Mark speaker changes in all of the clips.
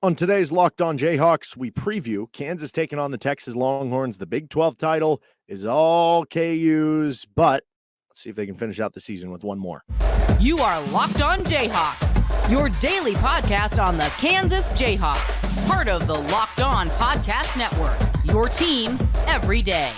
Speaker 1: On today's Locked On Jayhawks, we preview Kansas taking on the Texas Longhorns. The Big 12 title is all KU's, but let's see if they can finish out the season with one more.
Speaker 2: You are Locked On Jayhawks, your daily podcast on the Kansas Jayhawks, part of the Locked On Podcast Network, your team every day.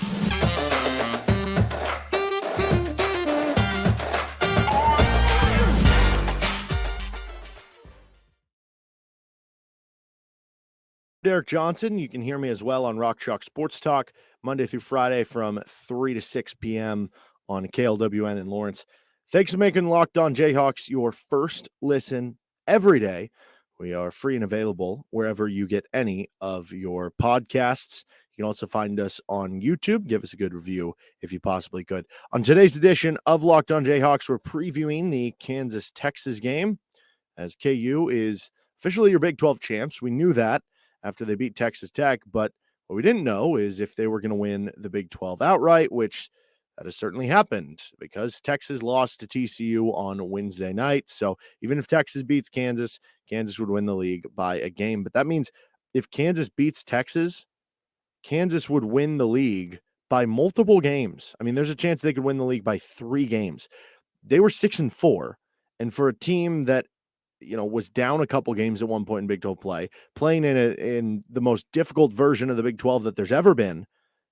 Speaker 1: Derek Johnson. You can hear me as well on Rock Chalk Sports Talk, Monday through Friday from 3 to 6 p.m. on KLWN in Lawrence. Thanks for making Locked On Jayhawks your first listen every day. We are free and available wherever you get any of your podcasts. You can also find us on YouTube. Give us a good review if you possibly could. On today's edition of Locked On Jayhawks, we're previewing the Kansas-Texas game, as KU is officially your Big 12 champs. We knew that after they beat Texas Tech, but what we didn't know is if they were going to win the Big 12 outright, which that has certainly happened because Texas lost to TCU on Wednesday night. So even if Texas beats Kansas, Kansas would win the league by a game. But that means if Kansas beats Texas, Kansas would win the league by multiple games. I mean, there's a chance they could win the league by 3 games. They were 6-4, and for a team that was down a couple games at one point in Big 12 play, playing in the most difficult version of the Big 12 that there's ever been,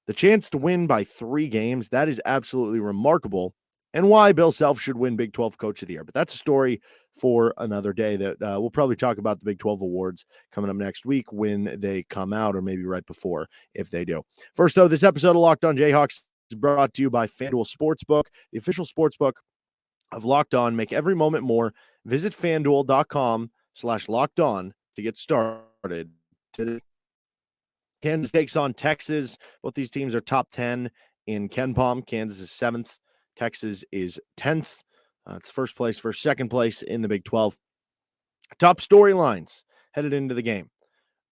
Speaker 1: the chance to win by 3 games, that is absolutely remarkable, and why Bill Self should win Big 12 Coach of the Year. But that's a story for another day that we'll probably talk about the Big 12 awards coming up next week when they come out, or maybe right before if they do. First, though, this episode of Locked On Jayhawks is brought to you by FanDuel Sportsbook, the official sportsbook of Locked On. Make every moment more. Visit FanDuel.com/LockedOn to get started today. Kansas takes on Texas. Both these teams are top 10 in KenPom. Kansas is 7th. Texas is 10th. It's first place for second place in the Big 12. Top storylines headed into the game.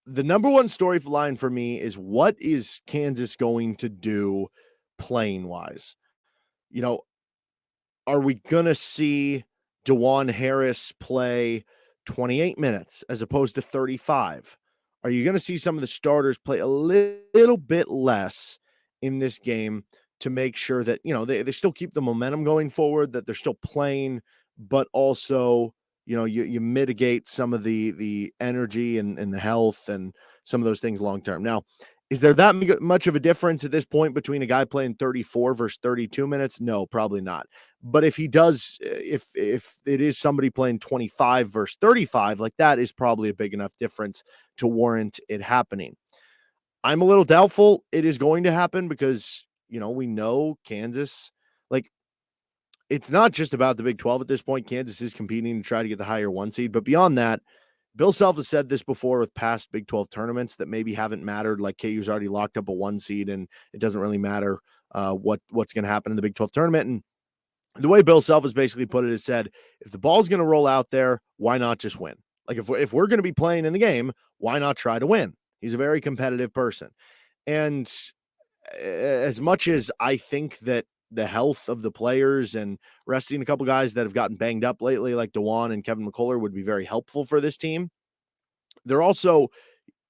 Speaker 1: The number one storyline for me is, what is Kansas going to do playing-wise? Are we going to see Dajuan Harris play 28 minutes as opposed to 35? Are you going to see some of the starters play a little bit less in this game to make sure that, they still keep the momentum going forward, that they're still playing, but also, you mitigate some of the energy and the health and some of those things long-term. Now, is there that much of a difference at this point between a guy playing 34 versus 32 minutes? No, probably not. But if he does, if it is somebody playing 25 versus 35, like that is probably a big enough difference to warrant it happening. I'm a little doubtful it is going to happen because, we know Kansas, it's not just about the Big 12 at this point. Kansas is competing to try to get the higher 1 seed. But beyond that, Bill Self has said this before with past Big 12 tournaments that maybe haven't mattered, like KU's already locked up a 1 seed and it doesn't really matter what's going to happen in the Big 12 tournament. And the way Bill Self has basically put it is said, if the ball's going to roll out there, why not just win? If we're going to be playing in the game, why not try to win? He's a very competitive person. And as much as I think that the health of the players and resting a couple guys that have gotten banged up lately, like Dajuan and Kevin McCullough, would be very helpful for this team, they're also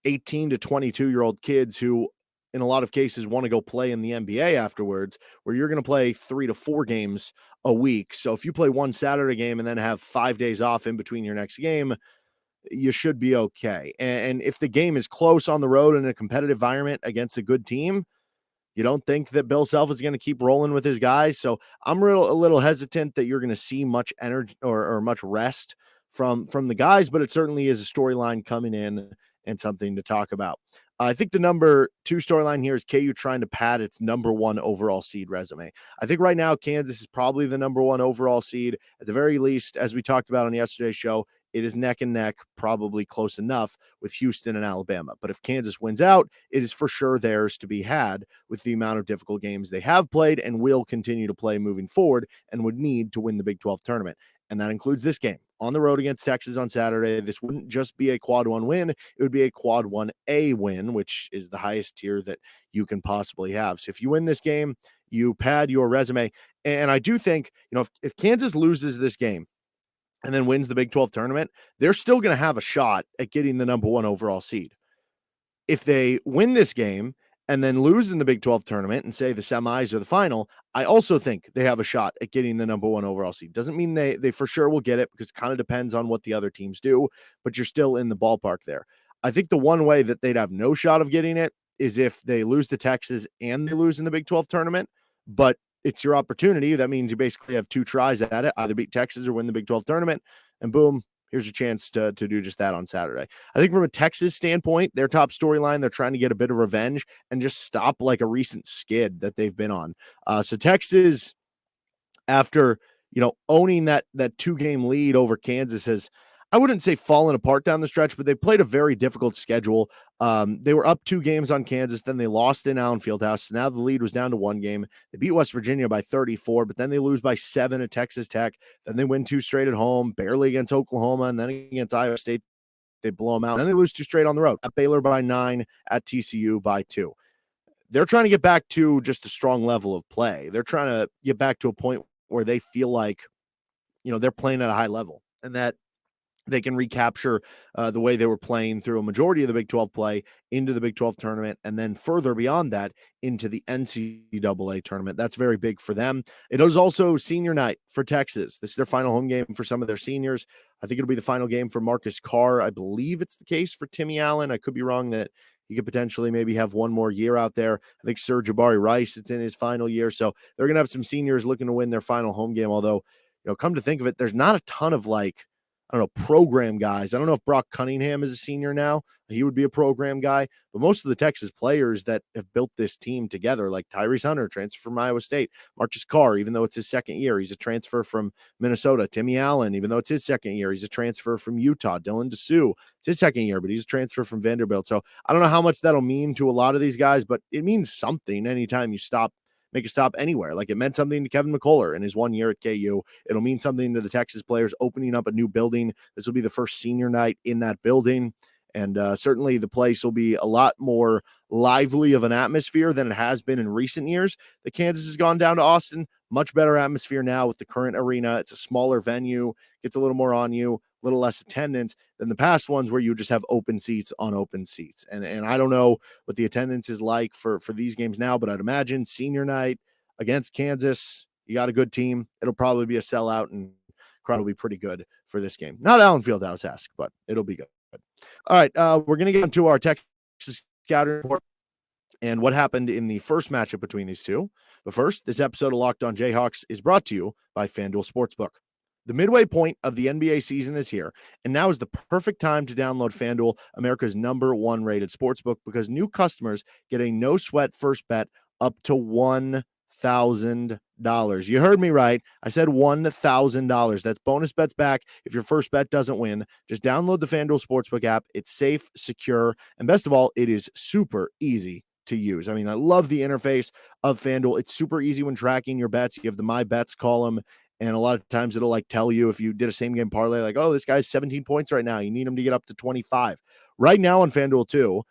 Speaker 1: 18 to 22-year-old kids who, in a lot of cases, want to go play in the NBA afterwards, where you're going to play 3 to 4 games a week. So if you play one Saturday game and then have 5 days off in between your next game, you should be okay. And if the game is close on the road in a competitive environment against a good team, you don't think that Bill Self is going to keep rolling with his guys. So I'm a little hesitant that you're going to see much energy or much rest from the guys, but it certainly is a storyline coming in and something to talk about. I think the number 2 storyline here is KU trying to pad its number 1 overall seed resume. I think right now Kansas is probably the number 1 overall seed. At the very least, as we talked about on yesterday's show, it is neck and neck, probably close enough with Houston and Alabama. But if Kansas wins out, it is for sure theirs to be had with the amount of difficult games they have played and will continue to play moving forward, and would need to win the Big 12 tournament. And that includes this game on the road against Texas on Saturday. This wouldn't just be a quad 1 win. It would be a quad 1A win, which is the highest tier that you can possibly have. So if you win this game, you pad your resume. And I do think, if Kansas loses this game, and then wins the Big 12 tournament, they're still going to have a shot at getting the number 1 overall seed. If they win this game and then lose in the Big 12 tournament and say the semis or the final, I also think they have a shot at getting the number 1 overall seed. Doesn't mean they for sure will get it, because it kind of depends on what the other teams do, but you're still in the ballpark there. I think the one way that they'd have no shot of getting it is if they lose to Texas and they lose in the Big 12 tournament, but it's your opportunity. That means you basically have 2 tries at it, either beat Texas or win the Big 12 tournament, and boom, here's your chance to do just that on Saturday. I think from a Texas standpoint, their top storyline, they're trying to get a bit of revenge and just stop like a recent skid that they've been on. So Texas, after owning that 2-game lead over Kansas, has, I wouldn't say fallen apart down the stretch, but they played a very difficult schedule. They were up 2 games on Kansas, then they lost in Allen Fieldhouse. So now the lead was down to 1 game. They beat West Virginia by 34, but then they lose by 7 at Texas Tech. Then they win 2 straight at home, barely against Oklahoma, and then against Iowa State, they blow them out. And then they lose 2 straight on the road, at Baylor by 9, at TCU by 2. They're trying to get back to just a strong level of play. They're trying to get back to a point where they feel like, they're playing at a high level, and that they can recapture the way they were playing through a majority of the Big 12 play into the Big 12 tournament, and then further beyond that into the NCAA tournament. That's very big for them. It is also senior night for Texas. This is their final home game for some of their seniors. I think it'll be the final game for Marcus Carr. I believe it's the case for Timmy Allen. I could be wrong that he could potentially maybe have one more year out there. I think Sir Jabari Rice, it's in his final year. So they're going to have some seniors looking to win their final home game. Although, come to think of it, there's not a ton of program guys. I don't know if Brock Cunningham is a senior now. He would be a program guy. But most of the Texas players that have built this team together, like Tyrese Hunter, transfer from Iowa State. Marcus Carr, even though it's his second year, he's a transfer from Minnesota. Timmy Allen, even though it's his second year, he's a transfer from Utah. Dylan Dessou, it's his second year, but he's a transfer from Vanderbilt. So I don't know how much that'll mean to a lot of these guys, but it means something anytime you make a stop anywhere. Like, it meant something to Kevin McCullough in his 1 year at KU. It'll mean something to the Texas players opening up a new building. This will be the first senior night in that building. And certainly the place will be a lot more lively of an atmosphere than it has been in recent years. The Kansas has gone down to Austin. Much better atmosphere now with the current arena. It's a smaller venue, gets a little more on you, a little less attendance than the past ones where you just have open seats on open seats. And I don't know what the attendance is like for these games now, but I'd imagine senior night against Kansas, you got a good team. It'll probably be a sellout, and crowd will be pretty good for this game. Not Allen Fieldhouse-esque, but it'll be good. All right, we're going to get into our Texas scouting report and what happened in the first matchup between these two. But first, this episode of Locked On Jayhawks is brought to you by FanDuel Sportsbook. The midway point of the NBA season is here, and now is the perfect time to download FanDuel, America's #1 rated sportsbook, because new customers get a no-sweat first bet up to $1,000. You heard me right. I said $1,000. That's bonus bets back if your first bet doesn't win. Just download the FanDuel Sportsbook app. It's safe, secure, and best of all, it is super easy to use. I mean, I love the interface of FanDuel. It's super easy when tracking your bets. You have the My Bets column, and a lot of times it'll tell you if you did a same game parlay, like, oh, this guy's 17 points right now. You need him to get up to 25. Right now on FanDuel too,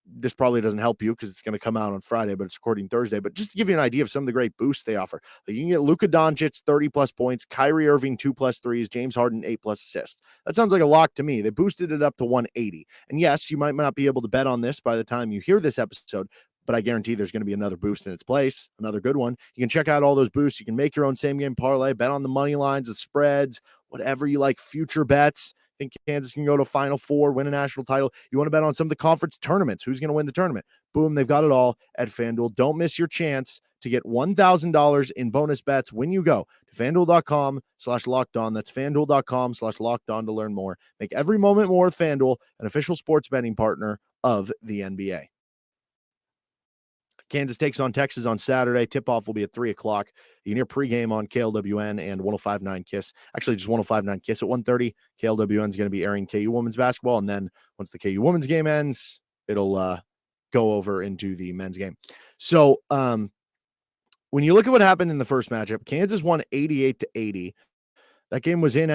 Speaker 1: this probably doesn't help you because it's going to come out on Friday, but it's recording Thursday. But just to give you an idea of some of the great boosts they offer, you can get Luka Doncic 30+ points, Kyrie Irving 2+ threes, James Harden 8+ assists. That sounds like a lock to me. They boosted it up to 180. And yes, you might not be able to bet on this by the time you hear this episode, but I guarantee there's going to be another boost in its place, another good one. You can check out all those boosts. You can make your own same game parlay, bet on the money lines, the spreads, whatever you like, future bets. Think Kansas can go to Final Four, win a national title. You want to bet on some of the conference tournaments. Who's going to win the tournament? Boom, they've got it all at FanDuel. Don't miss your chance to get $1,000 in bonus bets when you go to FanDuel.com/lockedon. That's FanDuel.com/lockedon to learn more. Make every moment more with FanDuel, an official sports betting partner of the NBA. Kansas takes on Texas on Saturday. Tip-off will be at 3 o'clock. You can hear pregame on KLWN and 105.9 KISS. Actually, just 105.9 KISS at 1:30. KLWN is going to be airing KU women's basketball, and then once the KU women's game ends, it'll go over into the men's game. So when you look at what happened in the first matchup, Kansas won 88-80. That game was in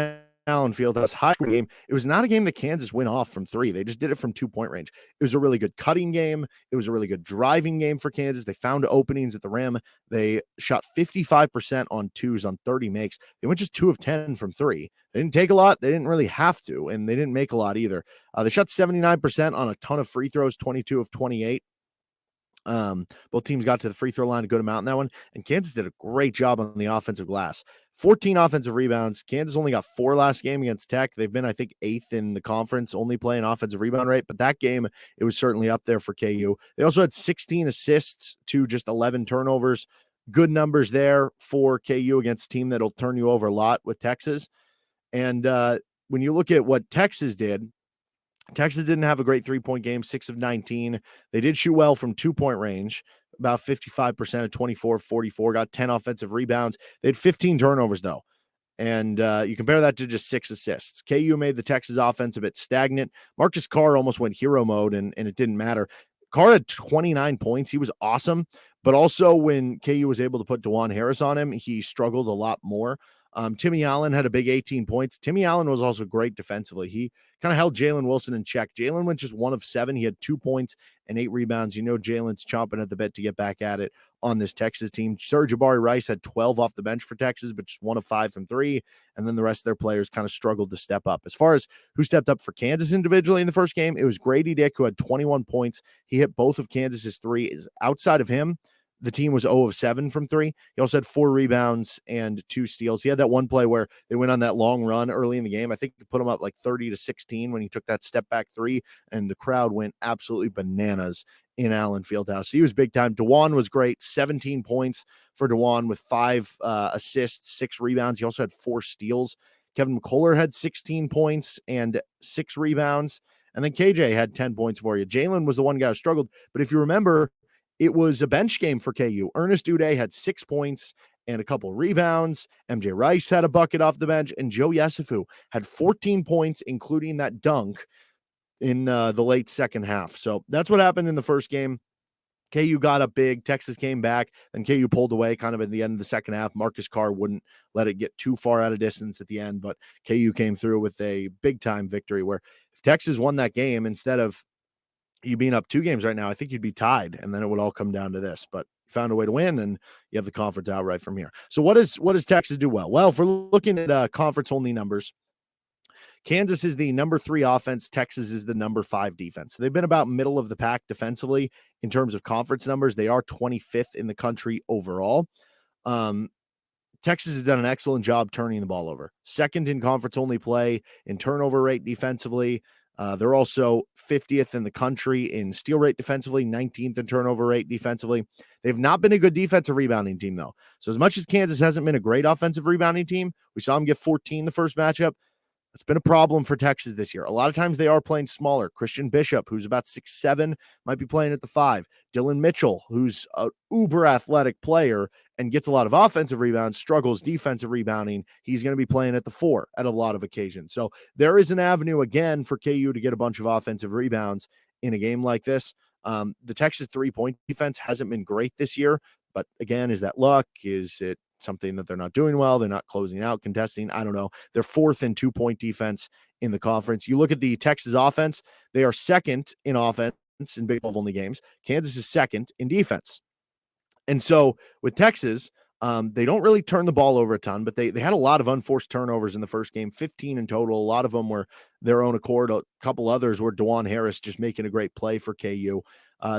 Speaker 1: Allen Fieldhouse high game. It was not a game that Kansas went off from three. They just did it from 2-point range. It was a really good cutting game. It was a really good driving game for Kansas. They found openings at the rim. They shot 55% on twos on 30 makes. They went just 2 of 10 from three. They didn't take a lot. They didn't really have to, and they didn't make a lot either. They shot 79% on a ton of free throws, 22 of 28. Both teams got to the free throw line a good amount in that one, and Kansas did a great job on the offensive glass. 14 offensive rebounds. Kansas only got 4 last game against Tech. They've been, I think, 8th in the conference, only playing offensive rebound rate, but that game, it was certainly up there for KU. They also had 16 assists to just 11 turnovers. Good numbers there for KU against a team that'll turn you over a lot with Texas. And when you look at what Texas did, Texas didn't have a great 3-point game, 6 of 19. They did shoot well from 2-point range, about 55% of 24, 44, got 10 offensive rebounds. They had 15 turnovers, though. And you compare that to just 6 assists. KU made the Texas offense a bit stagnant. Marcus Carr almost went hero mode, and it didn't matter. Carr had 29 points. He was awesome. But also when KU was able to put Dajuan Harris on him, he struggled a lot more. Timmy Allen had a big 18 points. Timmy Allen was also great defensively. He kind of held Jalen Wilson in check. Jalen went just 1 of 7. He had 2 points and 8 rebounds. You know Jalen's chomping at the bit to get back at it on this Texas team. Jabari Rice had 12 off the bench for Texas, but just 1 of 5 from 3. And then the rest of their players kind of struggled to step up. As far as who stepped up for Kansas individually in the first game, it was Gradey Dick, who had 21 points. He hit both of Kansas's threes. Outside of him, the team was 0 of 7 from 3. He also had 4 rebounds and 2 steals. He had that one play where they went on that long run early in the game. I think he put him up like 30-16 when he took that step back 3, and the crowd went absolutely bananas in Allen Fieldhouse. So he was big time. Dajuan was great. 17 points for Dajuan with 5 assists, 6 rebounds. He also had 4 steals. Kevin McCullough had 16 points and 6 rebounds. And then KJ had 10 points for you. Jalen was the one guy who struggled. But if you remember, it was a bench game for KU. Ernest Uday had 6 points and a couple rebounds. MJ Rice had a bucket off the bench, and Joe Yesufu had 14 points, including that dunk in the late second half. So that's what happened in the first game. KU got up big. Texas came back, and KU pulled away kind of at the end of the second half. Marcus Carr wouldn't let it get too far out of distance at the end, but KU came through with a big-time victory where if Texas won that game, instead of you being up 2 games right now, I think you'd be tied, and then it would all come down to this. But you found a way to win, and you have the conference outright from here. So what does Texas do well? Well, if we're looking at conference-only numbers, Kansas is the number 3 offense. Texas is the number 5 defense. So they've been about middle of the pack defensively in terms of conference numbers. They are 25th in the country overall. Texas has done an excellent job turning the ball over. Second in conference-only play in turnover rate defensively. They're also 50th in the country in steal rate defensively, 19th in turnover rate defensively. They've not been a good defensive rebounding team, though. So as much as Kansas hasn't been a great offensive rebounding team, we saw them get 14 the first matchup. That's been a problem for Texas this year. A lot of times they are playing smaller. Christian Bishop, who's about 6'7", might be playing at the 5. Dylan Mitchell, who's an uber athletic player and gets a lot of offensive rebounds, struggles defensive rebounding. He's going to be playing at the 4 at a lot of occasions. So there is an avenue again for KU to get a bunch of offensive rebounds in a game like this. The Texas 3-point defense hasn't been great this year, but again, is that luck? Is it something that they're not doing well? They're not closing out, contesting. I don't know. They're 4th in 2-point defense in the conference. You look at the Texas offense, they are 2nd in offense in Big 12 only games. Kansas is 2nd in defense. And so with Texas, they don't really turn the ball over a ton, but they had a lot of unforced turnovers in the first game, 15 in total. A lot of them were their own accord. A couple others were Dajuan Harris just making a great play for KU.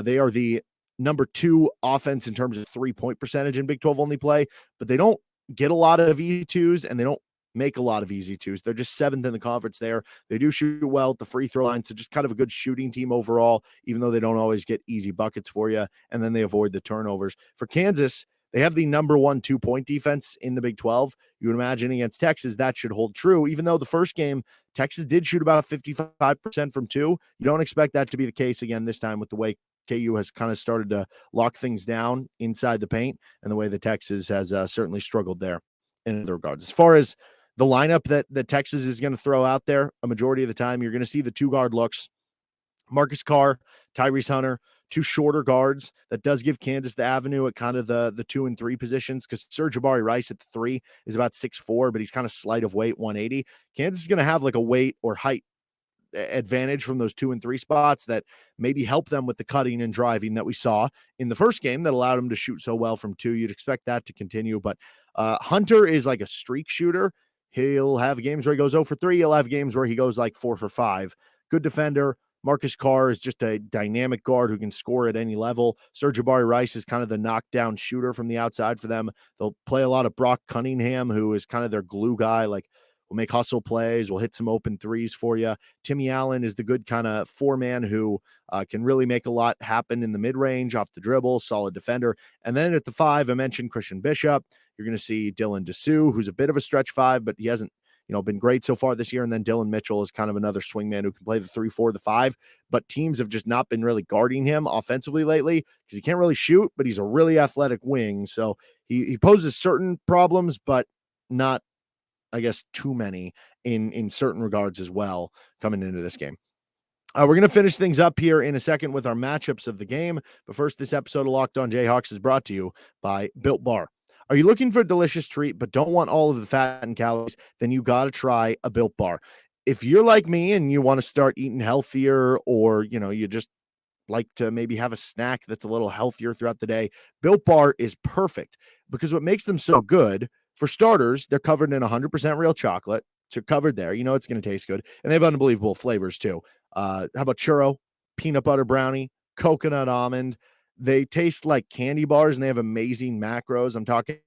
Speaker 1: They are the number 2 offense in terms of 3-point percentage in Big 12 only play, but they don't get a lot of easy 2s and they don't make a lot of easy 2s. They're just 7th in the conference there. They do shoot well at the free throw line, so just kind of a good shooting team overall, even though they don't always get easy buckets for you, and then they avoid the turnovers. For Kansas, they have the number 1 2-point defense in the Big 12. You would imagine against Texas that should hold true, even though the first game, Texas did shoot about 55% from 2. You don't expect that to be the case again this time with the way KU has kind of started to lock things down inside the paint and the way that Texas has certainly struggled there in other regards. As far as the lineup that Texas is going to throw out there, a majority of the time, you're going to see the 2-guard looks. Marcus Carr, Tyrese Hunter, two shorter guards. That does give Kansas the avenue at kind of the 2 and 3 positions, because Jabari Rice at the 3 is about 6'4", but he's kind of slight of weight, 180. Kansas is going to have like a weight or height advantage from those 2 and 3 spots that maybe help them with the cutting and driving that we saw in the first game that allowed him to shoot so well from 2. You'd expect that to continue, but Hunter is like a streak shooter. He'll have games where he goes 0 for 3. He'll have games where he goes like 4 for 5. Good defender. Marcus Carr is just a dynamic guard who can score at any level. Jabari Rice is kind of the knockdown shooter from the outside for them. They'll play a lot of Brock Cunningham, who is kind of their glue guy, like will make hustle plays, will hit some open threes for you. Timmy Allen is the good kind of 4-man who can really make a lot happen in the mid-range, off the dribble, solid defender. And then at the 5, I mentioned Christian Bishop. You're going to see Dylan Dessou, who's a bit of a stretch 5, but he hasn't been great so far this year. And then Dylan Mitchell is kind of another swingman who can play the 3, 4, the 5, but teams have just not been really guarding him offensively lately because he can't really shoot, but he's a really athletic wing. So he poses certain problems, but not, I guess, too many in certain regards as well coming into this game. We're going to finish things up here in a second with our matchups of the game. But first, this episode of Locked On Jayhawks is brought to you by Built Bar. Are you looking for a delicious treat but don't want all of the fat and calories? Then you got to try a Built Bar. If you're like me and you want to start eating healthier, or, you just like to maybe have a snack that's a little healthier throughout the day, Built Bar is perfect, because what makes them so good, for starters, they're covered in 100% real chocolate. So you're covered there. It's going to taste good. And they have unbelievable flavors too. How about churro, peanut butter brownie, coconut almond? They taste like candy bars, and they have amazing macros. I'm talking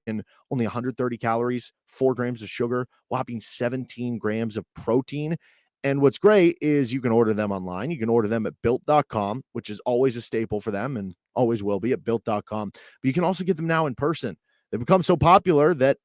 Speaker 1: only 130 calories, 4 grams of sugar, whopping 17 grams of protein. And what's great is you can order them online. You can order them at built.com, which is always a staple for them and always will be at built.com. But you can also get them now in person. They've become so popular that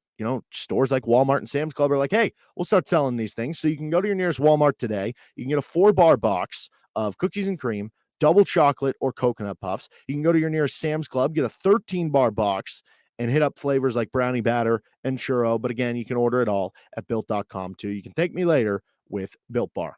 Speaker 1: stores like Walmart and Sam's Club are like, hey, we'll start selling these things. So you can go to your nearest Walmart today. You can get a 4-bar box of cookies and cream, double chocolate, or coconut puffs. You can go to your nearest Sam's Club, get a 13-bar box, and hit up flavors like brownie batter and churro. But again, you can order it all at built.com too. You can thank me later with Built Bar.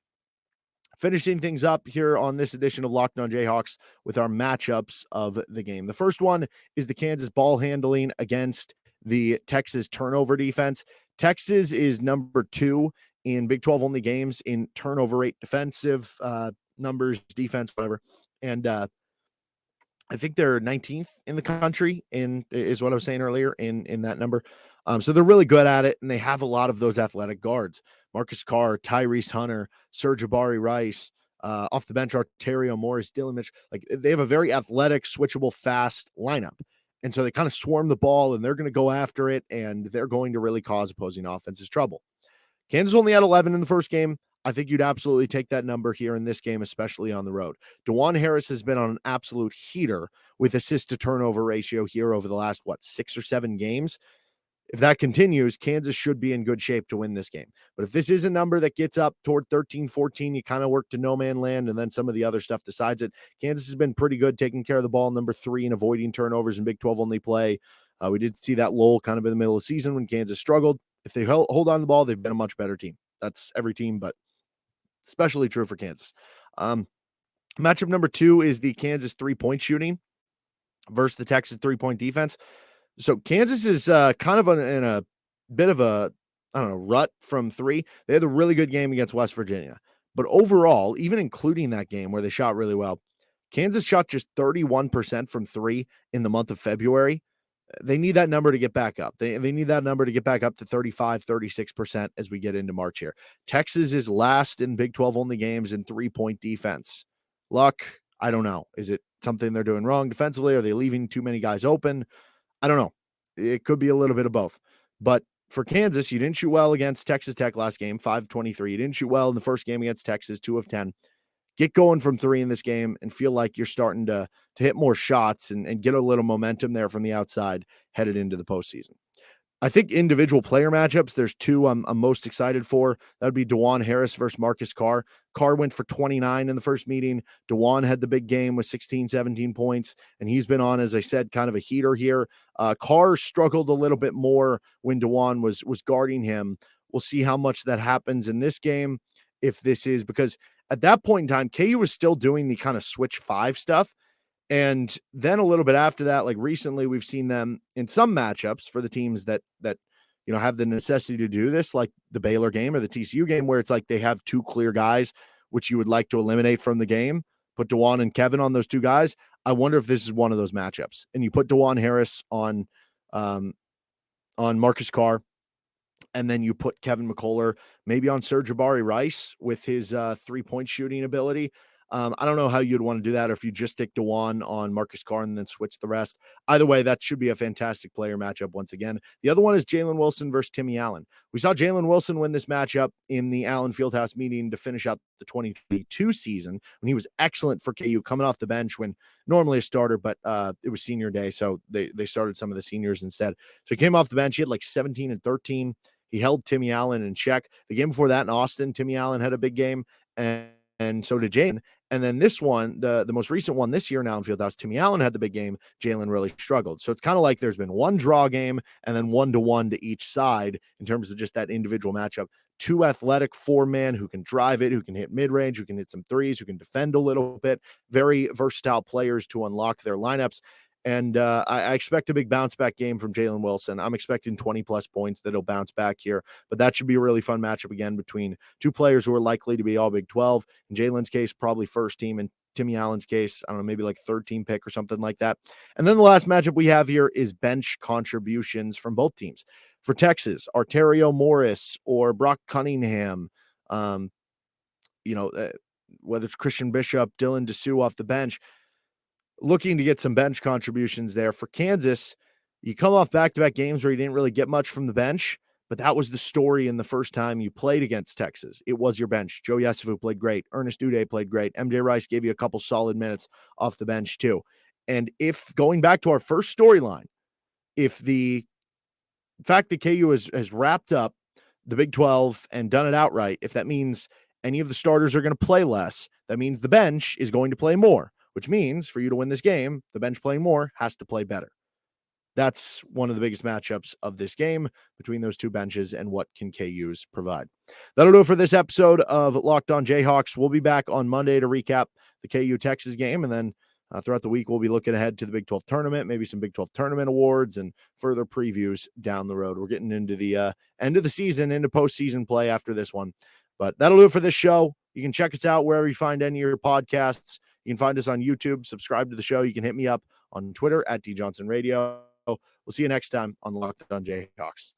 Speaker 1: Finishing things up here on this edition of Locked On Jayhawks with our matchups of the game. The first one is the Kansas ball handling against the Texas turnover defense. Texas is number 2 in Big 12 only games in turnover rate, defensive numbers, defense, whatever. And I think they're 19th in the country is what I was saying earlier in that number. So they're really good at it, and they have a lot of those athletic guards. Marcus Carr, Tyrese Hunter, Jabari Rice, off the bench, Arterio Morris, Dylan Mitchell. Like, they have a very athletic, switchable, fast lineup. And so they kind of swarm the ball, and they're going to go after it, and they're going to really cause opposing offenses trouble. Kansas only had 11 in the first game. I think you'd absolutely take that number here in this game, especially on the road. Dajuan Harris has been on an absolute heater with assist to turnover ratio here over the last, 6 or 7 games. If that continues, Kansas should be in good shape to win this game. But if this is a number that gets up toward 13, 14, you kind of work to no man land, and then some of the other stuff decides it. Kansas has been pretty good taking care of the ball, number 3 in avoiding turnovers in Big 12 only play. We did see that lull kind of in the middle of the season when Kansas struggled. If they hold on to the ball, they've been a much better team. That's every team, but especially true for Kansas. Matchup number 2 is the Kansas 3-point shooting versus the Texas 3-point defense. So Kansas is kind of in a bit of a, rut from 3. They had a really good game against West Virginia. But overall, even including that game where they shot really well, Kansas shot just 31% from 3 in the month of February. They need that number to get back up. They need that number to get back up to 35, 36% as we get into March here. Texas is last in Big 12 only games in 3-point defense. Luck, I don't know. Is it something they're doing wrong defensively? Are they leaving too many guys open? I don't know. It could be a little bit of both. But for Kansas, you didn't shoot well against Texas Tech last game, 5-23. You didn't shoot well in the first game against Texas, 2 of 10. Get going from 3 in this game and feel like you're starting to hit more shots and get a little momentum there from the outside headed into the postseason. I think individual player matchups, there's 2 I'm most excited for. That would be Dajuan Harris versus Marcus Carr. Carr went for 29 in the first meeting. Dajuan had the big game with 16, 17 points, and he's been on, as I said, kind of a heater here. Carr struggled a little bit more when Dajuan was guarding him. We'll see how much that happens in this game, if this is, because at that point in time, KU was still doing the kind of switch 5 stuff, And then a little bit after that, like recently, we've seen them in some matchups for the teams that have the necessity to do this, like the Baylor game or the TCU game, where it's like they have two clear guys, which you would like to eliminate from the game. Put Dajuan and Kevin on those two guys. I wonder if this is one of those matchups. And you put Dajuan Harris on Marcus Carr, and then you put Kevin McCullough maybe on Jabari Rice with his 3-point shooting ability. I don't know how you'd want to do that, or if you just stick Dajuan on Marcus Carr and then switch the rest. Either way, that should be a fantastic player matchup once again. The other one is Jalen Wilson versus Timmy Allen. We saw Jalen Wilson win this matchup in the Allen Fieldhouse meeting to finish out the 2022 season when he was excellent for KU coming off the bench when normally a starter, but it was senior day, so they started some of the seniors instead. So he came off the bench. He had like 17 and 13. He held Timmy Allen in check. The game before that in Austin, Timmy Allen had a big game, and so did Jalen. And then this one, the most recent one this year in Allen Fieldhouse, Timmy Allen had the big game. Jalen really struggled. So it's kind of like there's been one draw game and then 1-1 to each side in terms of just that individual matchup. Two athletic four-man who can drive it, who can hit mid-range, who can hit some threes, who can defend a little bit. Very versatile players to unlock their lineups. And I expect a big bounce-back game from Jalen Wilson. I'm expecting 20-plus points that he'll bounce back here. But that should be a really fun matchup again between two players who are likely to be all Big 12. In Jalen's case, probably first team. In Timmy Allen's case, I don't know, maybe like third-team pick or something like that. And then the last matchup we have here is bench contributions from both teams. For Texas, Arterio Morris or Brock Cunningham, whether it's Christian Bishop, Dylan Dessou off the bench, looking to get some bench contributions there. For Kansas, you come off back-to-back games where you didn't really get much from the bench, but that was the story in the first time you played against Texas. It was your bench. Joe Yesufu played great. Ernest Uday played great. MJ Rice gave you a couple solid minutes off the bench too. And if going back to our first storyline, if the fact that KU has wrapped up the Big 12 and done it outright, if that means any of the starters are going to play less, that means the bench is going to play more, which means for you to win this game, the bench playing more has to play better. That's one of the biggest matchups of this game between those two benches and what can KU's provide. That'll do it for this episode of Locked On Jayhawks. We'll be back on Monday to recap the KU Texas game, and then throughout the week, we'll be looking ahead to the Big 12 tournament, maybe some Big 12 tournament awards and further previews down the road. We're getting into the end of the season, into postseason play after this one. But that'll do it for this show. You can check us out wherever you find any of your podcasts. You can find us on YouTube. Subscribe to the show. You can hit me up on Twitter at DJohnsonRadio. We'll see you next time on Locked On Jayhawks.